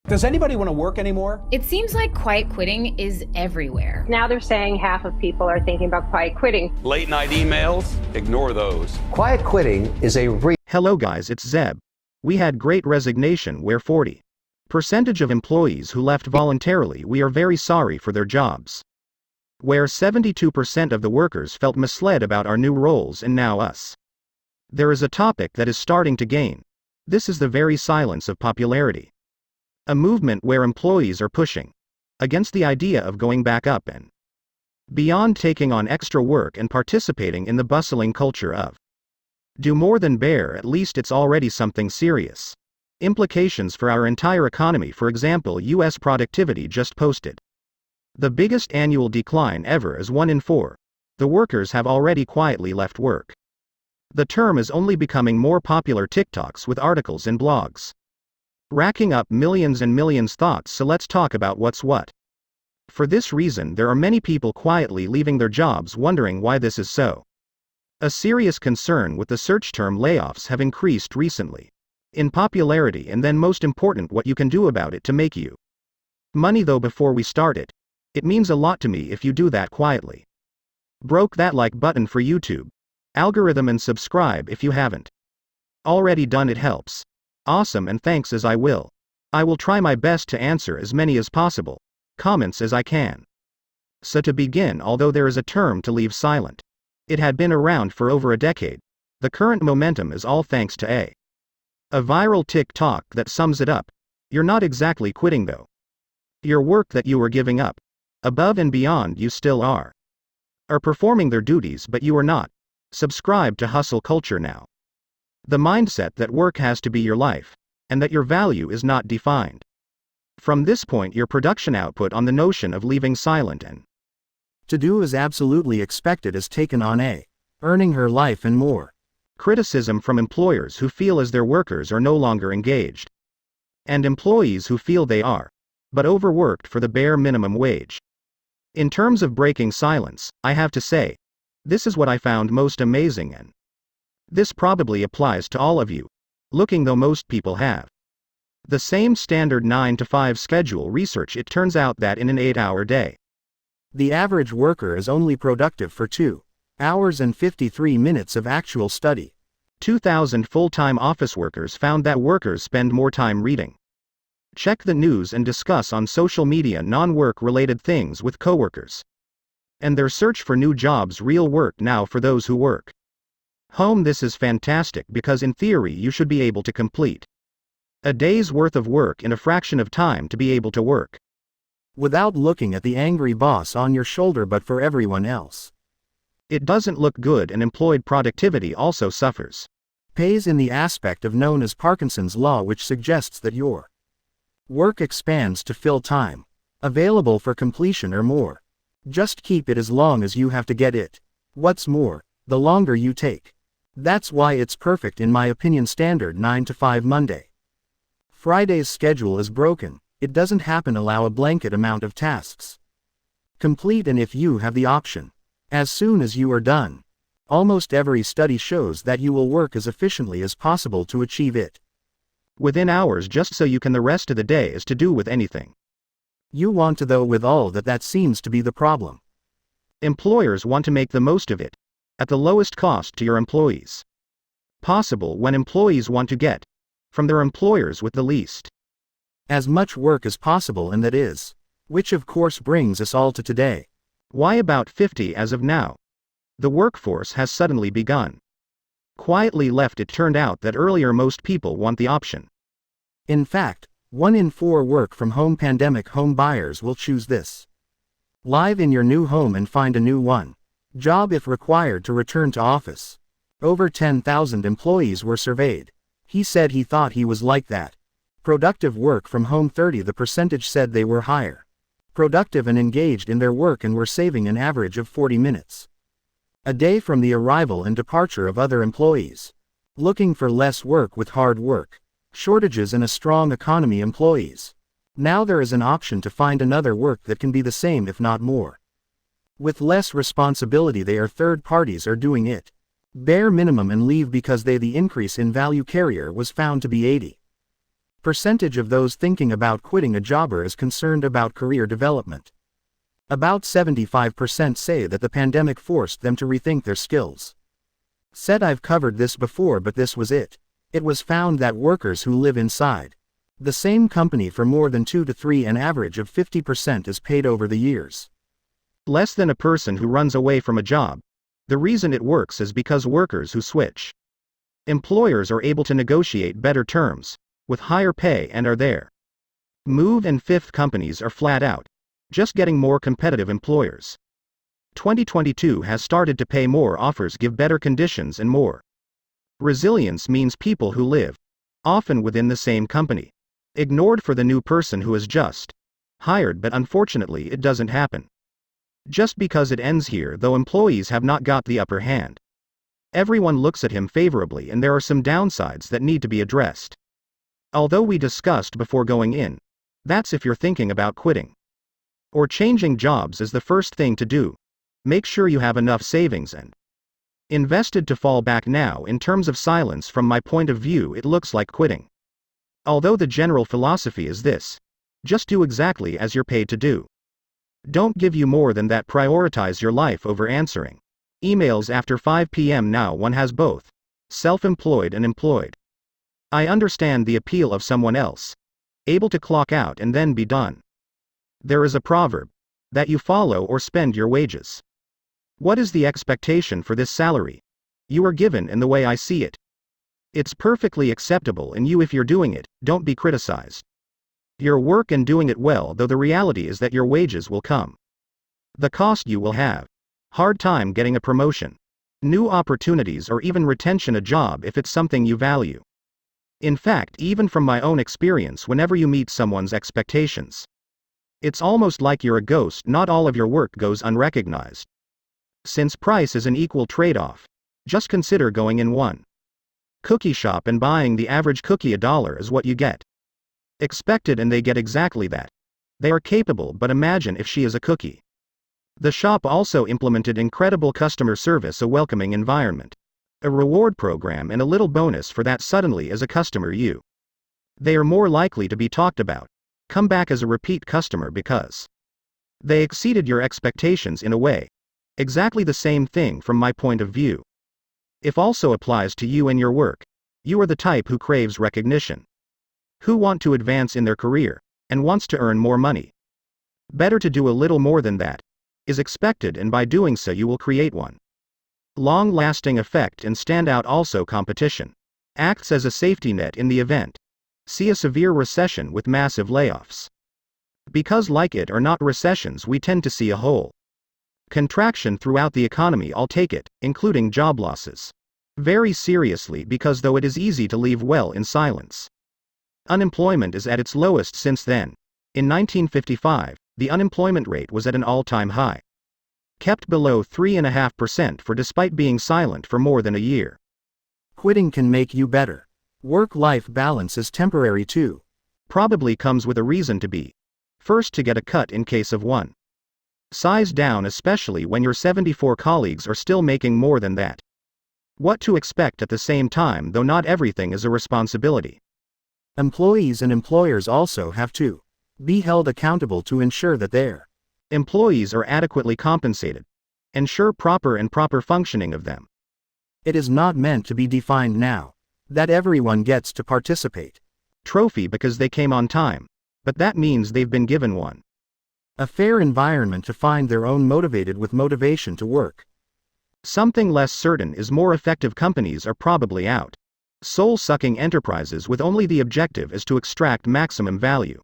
Does anybody want to work anymore? It seems like quiet quitting is everywhere. Now they're saying half of people are thinking about quiet quitting. Late night emails, ignore those. Quiet quitting is a Hello guys, it's Zeb. We had great resignation where 40% of employees who left voluntarily, we are very sorry for their jobs. Where 72% of the workers felt misled about our new roles and now us. There is a topic that is starting to gain. This is the very silence of popularity. A movement where employees are pushing against the idea of going back up and beyond, taking on extra work and participating in the bustling culture of do more than bear. At least it's already something serious. Implications for our entire economy. For example, US productivity just posted the biggest annual decline ever, as 1 in 4 the workers have already quietly left work. The term is only becoming more popular. TikToks with articles and blogs racking up millions and millions thoughts. So let's talk about what's what. For this reason, there are many people quietly leaving their jobs, wondering why this is so. A serious concern with the search term layoffs have increased recently in popularity, and then most important, what you can do about it to make you money. Though before we start it means a lot to me if you do that quietly. Broke that like button for YouTube algorithm and subscribe if you haven't already done. It helps. Awesome, and thanks, as I will try my best to answer as many as possible comments as I can. So to begin, although there is a term to leave silent, it had been around for over a decade. The current momentum is all thanks to a viral TikTok that sums it up. You're not exactly quitting though. Your work that you were giving up above and beyond, you still are performing their duties, but you are not. Subscribe to hustle culture now. The mindset that work has to be your life, and that your value is not defined from this point your production output on the notion of leaving silent and to do is absolutely expected, as taken on earning her life and more. Criticism from employers who feel as their workers are no longer engaged, and employees who feel they are but overworked for the bare minimum wage. In terms of breaking silence, I have to say, this is what I found most amazing, and this probably applies to all of you. Looking though most people have the same standard 9 to 5 schedule. Research, it turns out that in an 8-hour day, the average worker is only productive for 2 hours and 53 minutes of actual study. 2,000 full-time office workers found that workers spend more time reading, check the news, and discuss on social media non-work related things with coworkers, and their search for new jobs. Real work now for those who work home. This is fantastic because in theory you should be able to complete a day's worth of work in a fraction of time to be able to work without looking at the angry boss on your shoulder, but for everyone else. It doesn't look good, and employed productivity also suffers. Pays in the aspect of known as Parkinson's law, which suggests that your work expands to fill time available for completion or more. Just keep it as long as you have to get it. What's more, the longer you take. That's why it's perfect, in my opinion. Standard 9 to 5 Monday. Friday's schedule is broken. It doesn't happen. Allow a blanket amount of tasks complete, and if you have the option, as soon as you are done. Almost every study shows that you will work as efficiently as possible to achieve it within hours, just so you can the rest of the day is to do with anything you want to, though with all that seems to be the problem. Employers want to make the most of it at the lowest cost to your employees possible, when employees want to get from their employers with the least as much work as possible, and that is, which of course brings us all to today. Why about 50 as of now? The workforce has suddenly begun quietly left. It turned out that earlier most people want the option. In fact, 1 in 4 work from home. Pandemic home buyers will choose this live in your new home and find a new one job if required to return to office. Over 10,000 employees were surveyed. He said he thought he was like that. Productive work from home. 30% said they were higher productive and engaged in their work and were saving an average of 40 minutes a day from the arrival and departure of other employees. Looking for less work with hard work, shortages, and a strong economy. Employees now there is an option to find another work that can be the same, if not more, with less responsibility. They are third parties are doing it bare minimum and leave because the increase in value. Carrier was found to be 80 Percentage of those thinking about quitting a job is concerned about career development. About 75% say that the pandemic forced them to rethink their skills. Said I've covered this before, but this was it. It was found that workers who live inside the same company for more than 2 to 3, an average of 50% is paid over the years. Less than a person who runs away from a job. The reason it works is because workers who switch employers are able to negotiate better terms, with higher pay, and are there. Move and fifth companies are flat out just getting more competitive employers. 2022 has started to pay more, offers give better conditions and more. Resilience means people who live, often within the same company, ignored for the new person who is just hired, but unfortunately it doesn't happen. Just because it ends here, though, employees have not got the upper hand. Everyone looks at him favorably, and there are some downsides that need to be addressed. Although we discussed before going in, that's if you're thinking about quitting or changing jobs is the first thing to do. Make sure you have enough savings and invested to fall back now. In terms of silence, from my point of view, it looks like quitting. Although the general philosophy is this: just do exactly as you're paid to do. Don't give you more than that. Prioritize your life over answering emails after 5 p.m. Now one has both self-employed and employed. I understand the appeal of someone else, able to clock out and then be done. There is a proverb that you follow or spend your wages. What is the expectation for this salary you are given? And the way I see it, it's perfectly acceptable in you if you're doing it. Don't be criticized. Your work and doing it well, though the reality is that your wages will come. The cost you will have hard time getting a promotion, new opportunities, or even retention a job if it's something you value. In fact, even from my own experience, whenever you meet someone's expectations, it's almost like you're a ghost. Not all of your work goes unrecognized. Since price is an equal trade-off, just consider going in one cookie shop and buying the average cookie. $1 is what you get expected, and they get exactly that. They are capable, but imagine if she is a cookie. The shop also implemented incredible customer service, a welcoming environment, a reward program, and a little bonus for that. Suddenly, as a customer, they are more likely to be talked about, come back as a repeat customer because they exceeded your expectations in a way. Exactly the same thing from my point of view. If also applies to you and your work. You are the type who craves recognition, who want to advance in their career, and wants to earn more money. Better to do a little more than that is expected, and by doing so you will create one long-lasting effect and stand out. Also, competition acts as a safety net in the event see a severe recession with massive layoffs. Because, like it or not, recessions, we tend to see a whole contraction throughout the economy. I'll take it, including job losses, very seriously, because though it is easy to leave well in silence, unemployment is at its lowest since then. In 1955, the unemployment rate was at an all-time high, kept below 3.5% for despite being silent for more than a year. Quitting can make you better. Work-life balance is temporary too. Probably comes with a reason to be first to get a cut in case of one size down, especially when your 74 colleagues are still making more than that. What to expect at the same time, though not everything is a responsibility. Employees and employers also have to be held accountable to ensure that their employees are adequately compensated. Ensure proper functioning of them. It is not meant to be defined now that everyone gets to participate Trophy because they came on time, but that means they've been given one. A fair environment to find their own motivated with motivation to work. Something less certain is more effective companies are probably out. Soul-sucking enterprises with only the objective is to extract maximum value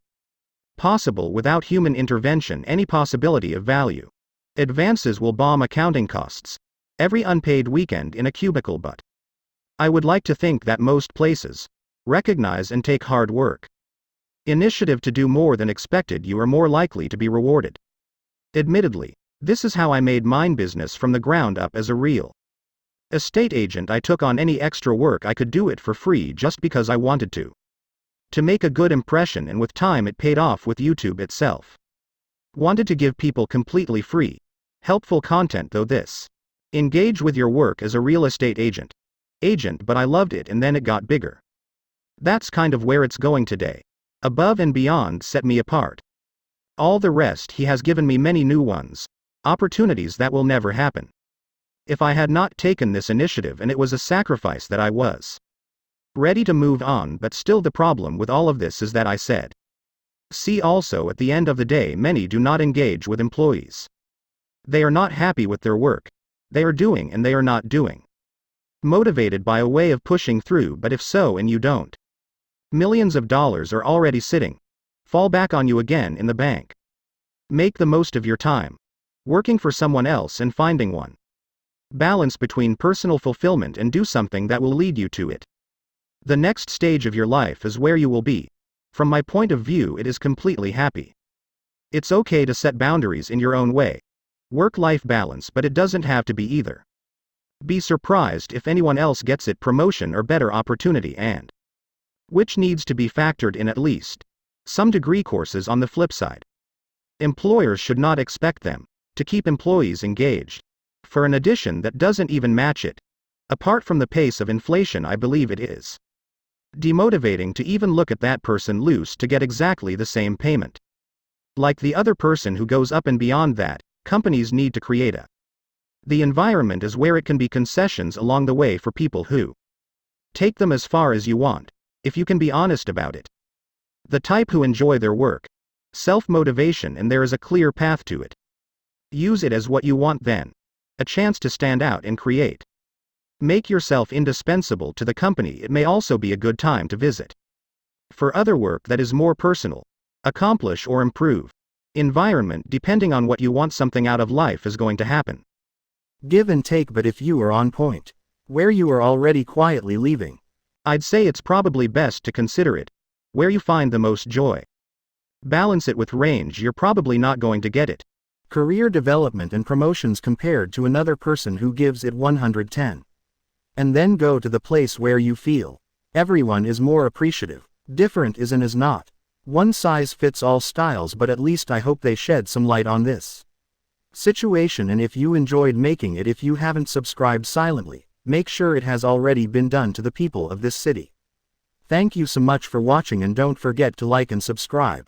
possible without human intervention, any possibility of value advances will bomb accounting costs every unpaid weekend in a cubicle. But I would like to think that most places recognize and take hard work initiative to do more than expected. You are more likely to be rewarded. Admittedly, this is how I made mine business from the ground up. As a real estate agent, I took on any extra work I could, do it for free just because I wanted to make a good impression, and with time it paid off with YouTube itself. Wanted to give people completely free, helpful content, though this engage with your work as a real estate agent, but I loved it, and then it got bigger. That's kind of where it's going today. Above and beyond set me apart. All the rest he has given me many new ones. Opportunities that will never happen. If I had not taken this initiative, and it was a sacrifice that I was ready to move on, but still the problem with all of this is that I said. See also, at the end of the day, many do not engage with employees. They are not happy with their work. They are doing and they are not doing. Motivated by a way of pushing through, but if so and you don't. Millions of dollars are already sitting. Fall back on you again in the bank. Make the most of your time. Working for someone else and finding one. Balance between personal fulfillment and do something that will lead you to it. The next stage of your life is where you will be. From my point of view, it is completely happy. It's okay to set boundaries in your own way. Work-life balance, but it doesn't have to be either. Be surprised if anyone else gets it, promotion or better opportunity, and which needs to be factored in at least some degree courses on the flip side. Employers should not expect them to keep employees engaged for an addition that doesn't even match it. Apart from the pace of inflation, I believe it is demotivating to even look at that person loose to get exactly the same payment like the other person who goes up and beyond that. Companies need to create the environment is where it can be concessions along the way for people who take them as far as you want, if you can be honest about it. The type who enjoy their work, self-motivation, and there is a clear path to it. Use it as what you want then. A chance to stand out and create. Make yourself indispensable to the company. It may also be a good time to visit for other work that is more personal. Accomplish or improve environment depending on what you want. Something out of life is going to happen. Give and take, but if you are on point, where you are already quietly leaving, I'd say it's probably best to consider it where you find the most joy. Balance it with range. You're probably not going to get it. Career development and promotions compared to another person who gives it 110. And then go to the place where you feel everyone is more appreciative. Different is and is not one size fits all styles, but at least I hope they shed some light on this situation. And if you enjoyed making it, if you haven't subscribed silently, make sure it has already been done to the people of this city. Thank you so much for watching, and don't forget to like and subscribe.